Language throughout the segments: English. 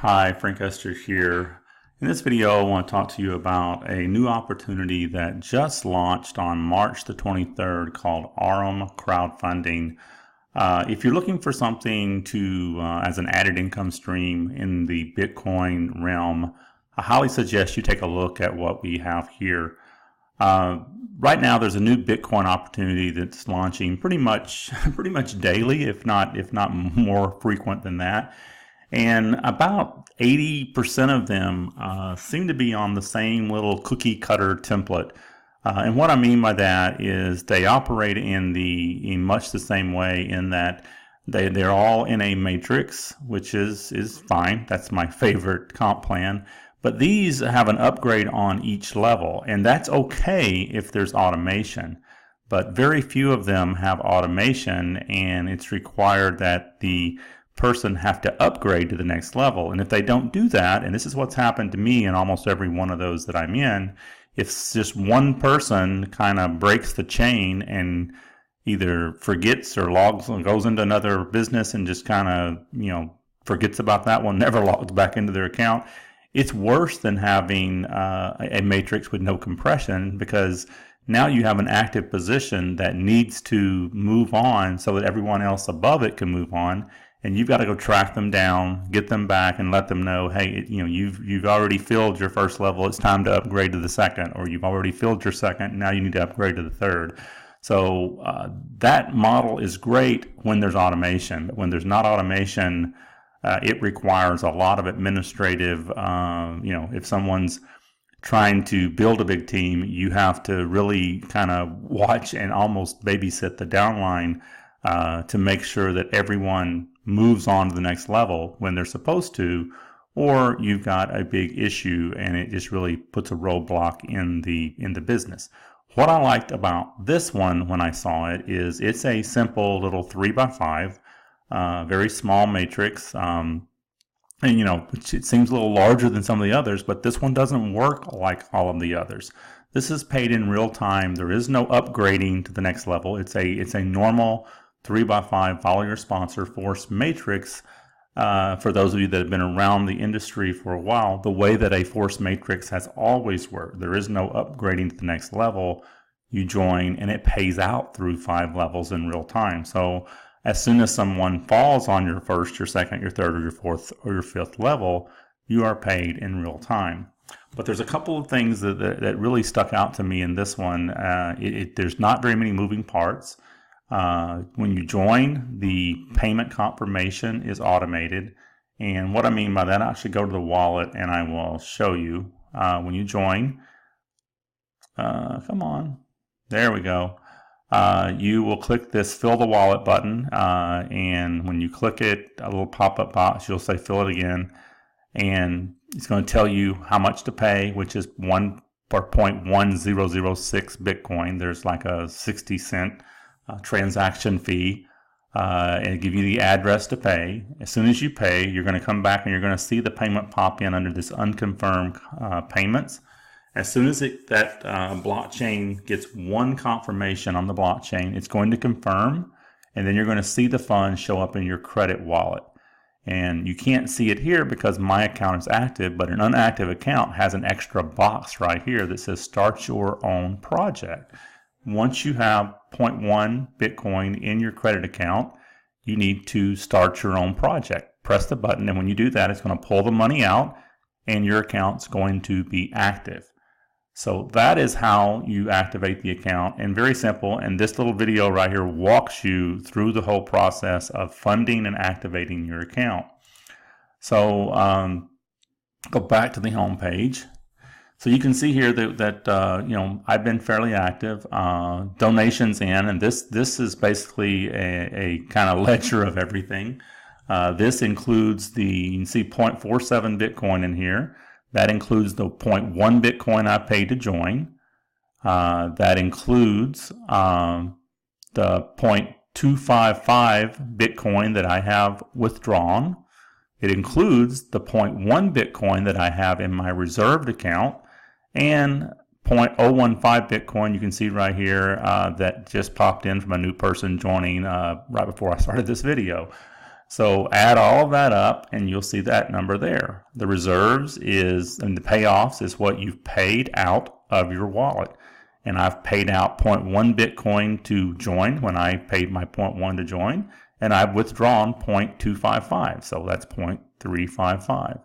Hi, Frank Esther here. In this video, I want to talk to you about a new opportunity that just launched on March the 23rd called Aurum Crowd Funding. If you're looking for something to as an added income stream in the Bitcoin realm, I highly suggest you take a look at what we have here. Right now, there's a new Bitcoin opportunity that's launching pretty much daily, if not more frequent than that. And about 80% of them seem to be on the same little cookie cutter template. And what I mean by that is they operate in much the same way, in that they're all in a matrix, which is fine. That's my favorite comp plan. But these have an upgrade on each level, and that's okay if there's automation. But very few of them have automation, and it's required that the person have to upgrade to the next level. And if they don't do that, and this is what's happened to me in almost every one of those that I'm in, if just one person kind of breaks the chain and either forgets or goes into another business and just kind of forgets about that one, never logs back into their account, it's worse than having a matrix with no compression, because now you have an active position that needs to move on so that everyone else above it can move on. And you've got to go track them down, get them back, and let them know, hey, you've already filled your first level. It's time to upgrade to the second, or you've already filled your second. Now you need to upgrade to the third. So that model is great when there's automation. But when there's not automation, it requires a lot of administrative. If someone's trying to build a big team, you have to really kind of watch and almost babysit the downline to make sure that everyone moves on to the next level when they're supposed to, or you've got a big issue and it just really puts a roadblock in the business. What I liked about this one when I saw it is it's a simple little 3x5, very small matrix, and it seems a little larger than some of the others, but this one doesn't work like all of the others. This is paid in real time. There is no upgrading to the next level. It's a normal 3x5 follow your sponsor force matrix. For those of you that have been around the industry for a while, the way that a force matrix has always worked, there is no upgrading to the next level. You join and it pays out through 5 levels in real time. So as soon as someone falls on your first, your second, your third, or your fourth, or your fifth level, you are paid in real time. But there's a couple of things that really stuck out to me in this one. There's not very many moving parts. When you join, the payment confirmation is automated. And what I mean by that, I should go to the wallet and I will show you. When you join, come on, there we go. You will click this fill the wallet button, and when you click it, a little pop-up box, you'll say fill it again, and it's going to tell you how much to pay, which is 1.1006 Bitcoin. There's like a 60-cent transaction fee, and give you the address to pay. As soon as you pay, you're going to come back and you're going to see the payment pop in under this unconfirmed payments. As soon as that blockchain gets one confirmation on the blockchain, it's going to confirm, and then you're going to see the funds show up in your credit wallet. And you can't see it here because my account is active, but an inactive account has an extra box right here that says start your own project. Once you have 0.1 Bitcoin in your credit account, you need to start your own project. Press the button, and when you do that, it's going to pull the money out, and your account's going to be active. So that is how you activate the account, and very simple. And this little video right here walks you through the whole process of funding and activating your account. So go back to the home page. So you can see here that I've been fairly active, donations in, and this is basically a kind of ledger of everything. This includes you can see 0.47 Bitcoin in here. That includes the 0.1 Bitcoin I paid to join. That includes the 0.255 Bitcoin that I have withdrawn. It includes the 0.1 Bitcoin that I have in my reserved account, and 0.015 Bitcoin you can see right here that just popped in from a new person joining right before I started this video. So add all of that up and you'll see that number there. The reserves and the payoffs is what you've paid out of your wallet. And I've paid out 0.1 Bitcoin to join when I paid my 0.1 to join. And I've withdrawn 0.255. So that's 0.355.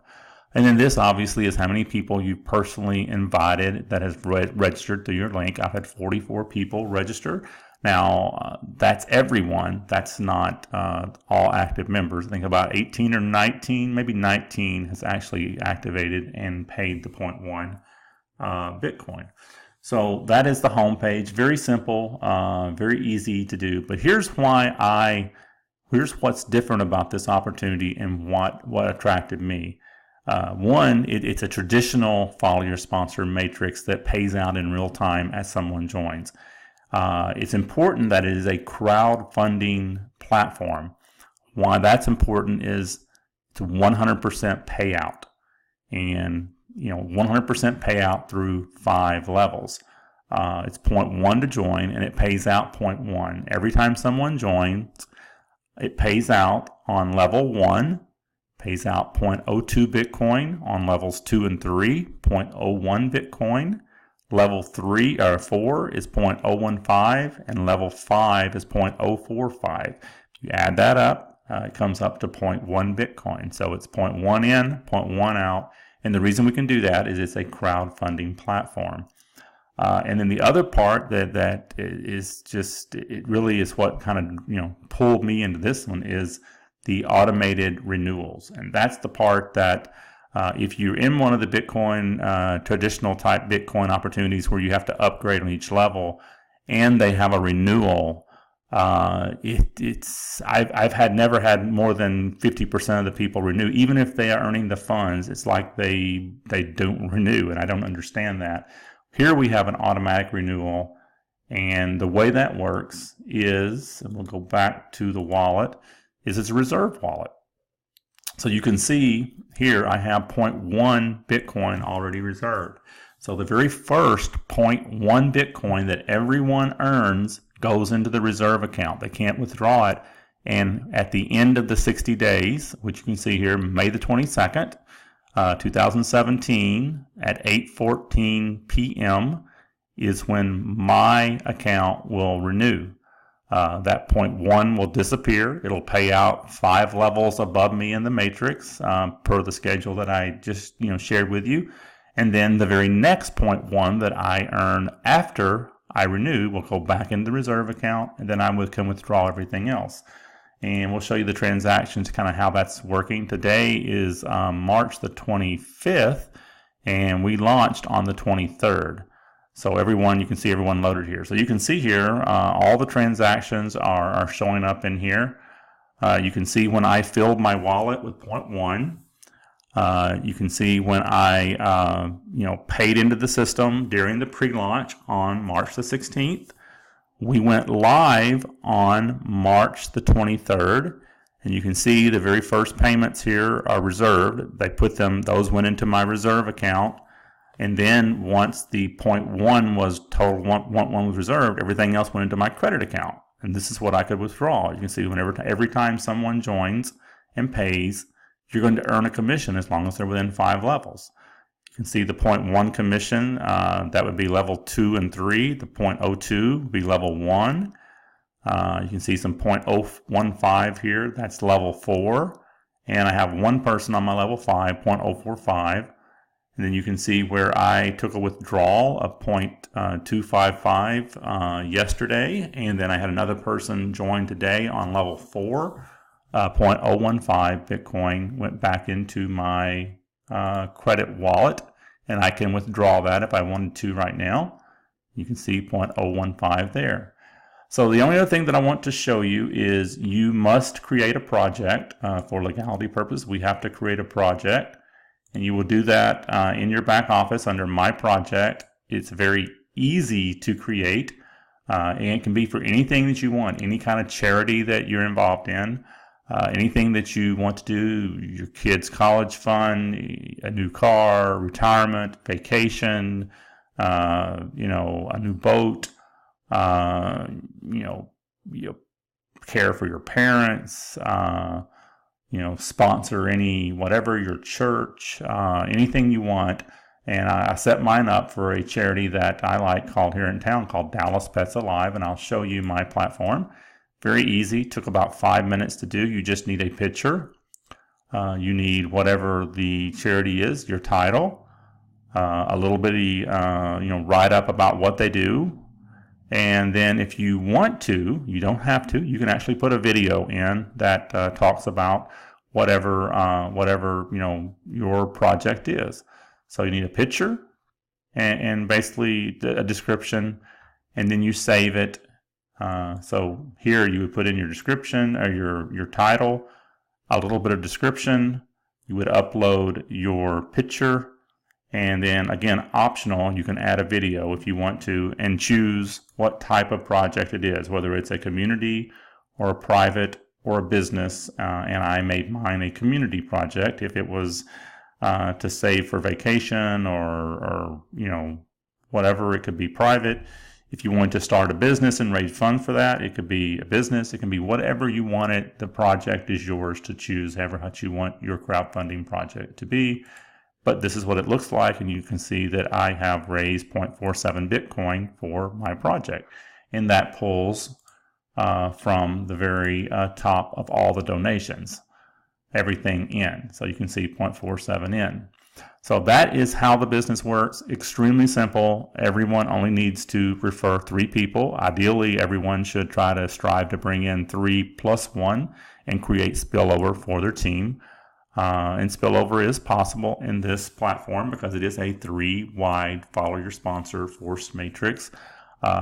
And then this obviously is how many people you've personally invited that has registered through your link. I've had 44 people register. Now, that's everyone. That's not all active members. I think about 18 or 19, maybe 19 has actually activated and paid the 0.1 Bitcoin. So that is the home page. Very simple, very easy to do. But here's what's different about this opportunity and what attracted me. One, it's a traditional follow your sponsor matrix that pays out in real time as someone joins. It's important that it is a crowdfunding platform. Why that's important is it's a 100% payout, and 100% payout through 5 levels. It's 0.1 to join, and it pays out 0.1 every time someone joins. It pays out on level 1. Pays out 0.02 Bitcoin on levels 2 and 3, 0.01 Bitcoin. Level 3 or 4 is 0.015, and level 5 is 0.045. You add that up, it comes up to 0.1 Bitcoin. So it's 0.1 in, 0.1 out. And the reason we can do that is it's a crowdfunding platform. And then the other part that is just, it really is what kind of pulled me into this one is the automated renewals. And that's the part that if you're in one of the Bitcoin, traditional type Bitcoin opportunities where you have to upgrade on each level and they have a renewal, I've never had more than 50% of the people renew. Even if they are earning the funds, it's like they don't renew, and I don't understand that. Here we have an automatic renewal, and the way that works is, and we'll go back to the wallet, is it's a reserve wallet. So you can see here I have 0.1 Bitcoin already reserved. So the very first 0.1 Bitcoin that everyone earns goes into the reserve account. They can't withdraw it. And at the end of the 60 days, which you can see here, May the 22nd, 2017 at 8:14 p.m. is when my account will renew. That 0.1 will disappear. It'll pay out 5 levels above me in the matrix per the schedule that I just shared with you. And then the very next 0.1 that I earn after I renew will go back into the reserve account, and then I can withdraw everything else. And we'll show you the transactions, kind of how that's working. Today is March the 25th, and we launched on the 23rd. So you can see everyone loaded here. So you can see here, all the transactions are showing up in here. You can see when I filled my wallet with 0.1. You can see when I paid into the system during the pre-launch on March the 16th. We went live on March the 23rd, and you can see the very first payments here are reserved. Those went into my reserve account. And then once the 0.1 was total, 1 was reserved, everything else went into my credit account. And this is what I could withdraw. You can see every time someone joins and pays, you're going to earn a commission as long as they're within 5 levels. You can see the 0.1 commission, that would be level 2 and 3. The 0.02 would be level 1. You can see some 0.015 here. That's level 4. And I have one person on my level 5, 0.045. And then you can see where I took a withdrawal of 0.255 yesterday. And then I had another person join today on level 4. 0.015 Bitcoin went back into my credit wallet, and I can withdraw that if I wanted to right now. You can see 0.015 there. So the only other thing that I want to show you is you must create a project for legality purpose. We have to create a project, and you will do that in your back office under My Project. It's very easy to create, and it can be for anything that you want, any kind of charity that you're involved in. Anything that you want to do, your kids' college fund, a new car, retirement, vacation, a new boat, care for your parents, sponsor whatever, your church, anything you want. And I set mine up for a charity that I like here in town called Dallas Pets Alive, and I'll show you my platform. Very easy, took about 5 minutes to do. You just need a picture. You need whatever the charity is, your title, a little bitty, write-up about what they do. And then if you want to, you don't have to, you can actually put a video in that talks about whatever your project is. So you need a picture and basically a description, and then you save it. So here you would put in your description or your title, a little bit of description. You would upload your picture, and then again, optional, you can add a video if you want to, and choose what type of project it is, whether it's a community or a private or a business. And I made mine a community project. If it was to save for vacation or whatever, it could be private. If you want to start a business and raise funds for that, it could be a business. It can be whatever you want it. The project is yours to choose however much you want your crowdfunding project to be. But this is what it looks like, and you can see that I have raised 0.47 Bitcoin for my project. And that pulls from the very top of all the donations, everything in. So you can see 0.47 in. So that is how the business works. Extremely simple. Everyone only needs to refer 3 people. Ideally, everyone should try to strive to bring in 3 + 1 and create spillover for their team. And spillover is possible in this platform because it is a 3-wide follow your sponsor force matrix.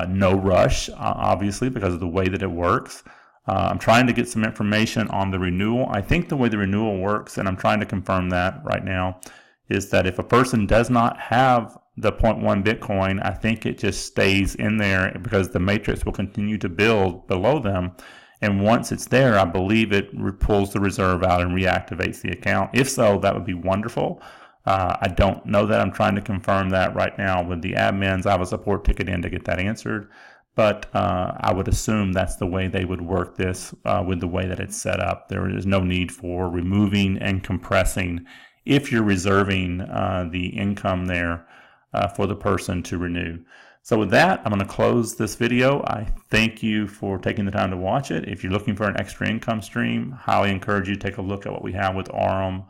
No rush, obviously, because of the way that it works. I'm trying to get some information on the renewal. I think the way the renewal works, and I'm trying to confirm that right now, is that if a person does not have the 0.1 Bitcoin, I think it just stays in there because the matrix will continue to build below them. And once it's there, I believe it pulls the reserve out and reactivates the account. If so, that would be wonderful. I don't know that. I'm trying to confirm that right now with the admins. I have a support ticket in to get that answered. But I would assume that's the way they would work this with the way that it's set up. There is no need for removing and compressing if you're reserving the income there for the person to renew. So with that, I'm going to close this video. I thank you for taking the time to watch it. If you're looking for an extra income stream, highly encourage you to take a look at what we have with Aurum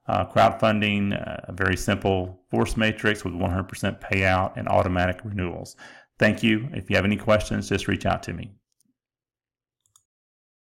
Crowdfunding, a very simple force matrix with 100% payout and automatic renewals. Thank you. If you have any questions, just reach out to me.